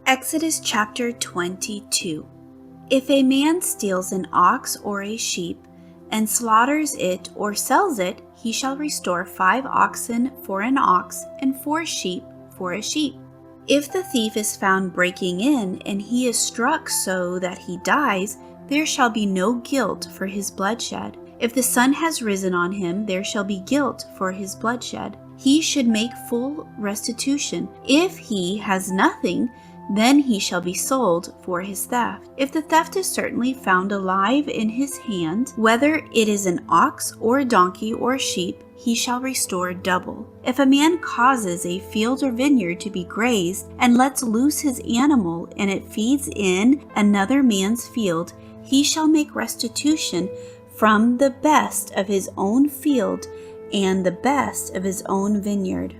Exodus chapter 22. If a man steals an ox or a sheep, and slaughters it or sells it, he shall restore 5 oxen for an ox, and 4 sheep for a sheep. If the thief is found breaking in, and he is struck so that he dies, there shall be no guilt for his bloodshed. If the sun has risen on him, there shall be guilt for his bloodshed. He should make full restitution. If he has nothing, then he shall be sold for his theft. If the theft is certainly found alive in his hand, whether it is an ox or a donkey or sheep, he shall restore double. If a man causes a field or vineyard to be grazed and lets loose his animal, and it feeds in another man's field, he shall make restitution from the best of his own field and the best of his own vineyard.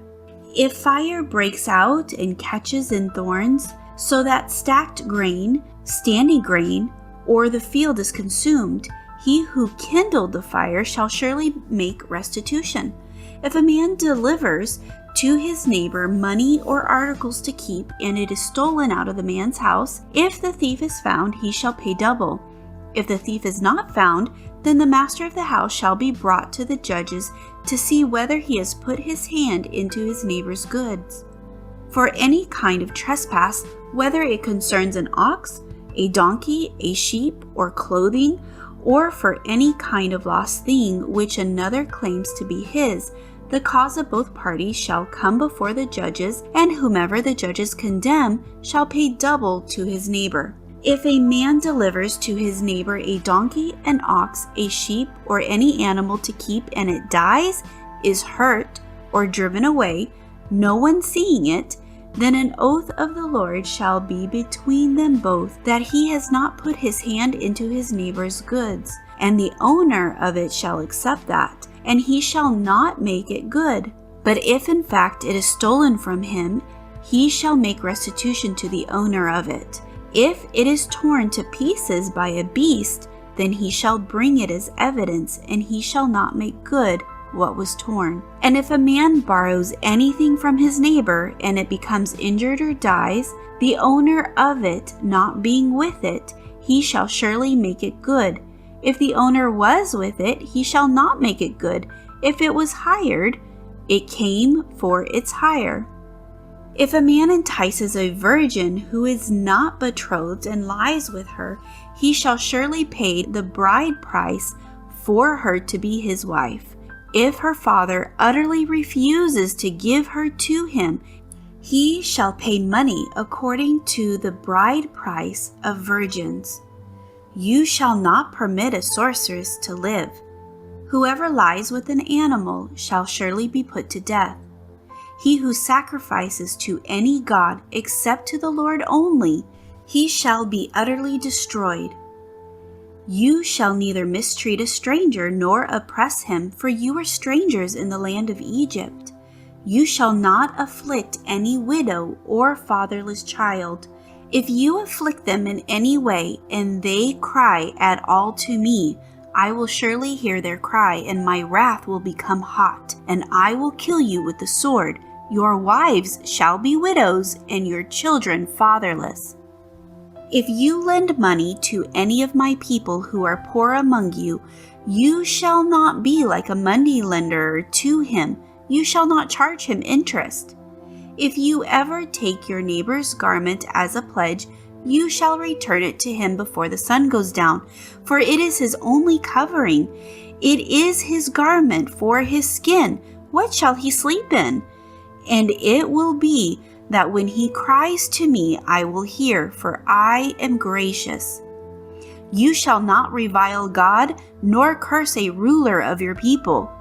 If fire breaks out and catches in thorns, so that stacked grain, standing grain, or the field is consumed, he who kindled the fire shall surely make restitution. If a man delivers to his neighbor money or articles to keep, and it is stolen out of the man's house, if the thief is found, he shall pay double. If the thief is not found, then the master of the house shall be brought to the judges to see whether he has put his hand into his neighbor's goods. For any kind of trespass, whether it concerns an ox, a donkey, a sheep, or clothing, or for any kind of lost thing which another claims to be his, the cause of both parties shall come before the judges, and whomever the judges condemn shall pay double to his neighbor. If a man delivers to his neighbor a donkey, an ox, a sheep, or any animal to keep, and it dies, is hurt, or driven away, no one seeing it, then an oath of the Lord shall be between them both, that he has not put his hand into his neighbor's goods, and the owner of it shall accept that, and he shall not make it good. But if in fact it is stolen from him, he shall make restitution to the owner of it. If it is torn to pieces by a beast, then he shall bring it as evidence, and he shall not make good what was torn. And if a man borrows anything from his neighbor, and it becomes injured or dies, the owner of it not being with it, he shall surely make it good. If the owner was with it, he shall not make it good. If it was hired, it came for its hire. If a man entices a virgin who is not betrothed and lies with her, he shall surely pay the bride price for her to be his wife. If her father utterly refuses to give her to him, he shall pay money according to the bride price of virgins. You shall not permit a sorceress to live. Whoever lies with an animal shall surely be put to death. He who sacrifices to any god except to the Lord only, he shall be utterly destroyed. You shall neither mistreat a stranger nor oppress him, for you are strangers in the land of Egypt. You shall not afflict any widow or fatherless child. If you afflict them in any way, and they cry at all to me, I will surely hear their cry, and my wrath will become hot, and I will kill you with the sword. Your wives shall be widows, and your children fatherless. If you lend money to any of my people who are poor among you, you shall not be like a money lender to him. You shall not charge him interest. If you ever take your neighbor's garment as a pledge, you shall return it to him before the sun goes down, for it is his only covering. It is his garment for his skin. What shall he sleep in? And it will be that when he cries to me, I will hear, for I am gracious. You shall not revile God, nor curse a ruler of your people.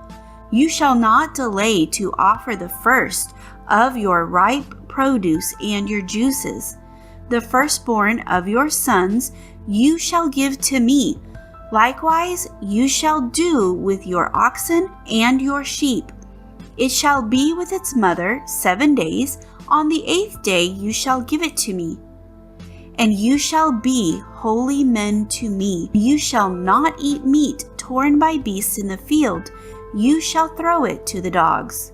You shall not delay to offer the first of your ripe produce and your juices. The firstborn of your sons you shall give to me. Likewise you shall do with your oxen and your sheep. It shall be with its mother 7 days. On the 8th day you shall give it to me. And you shall be holy men to me. You shall not eat meat torn by beasts in the field. You shall throw it to the dogs.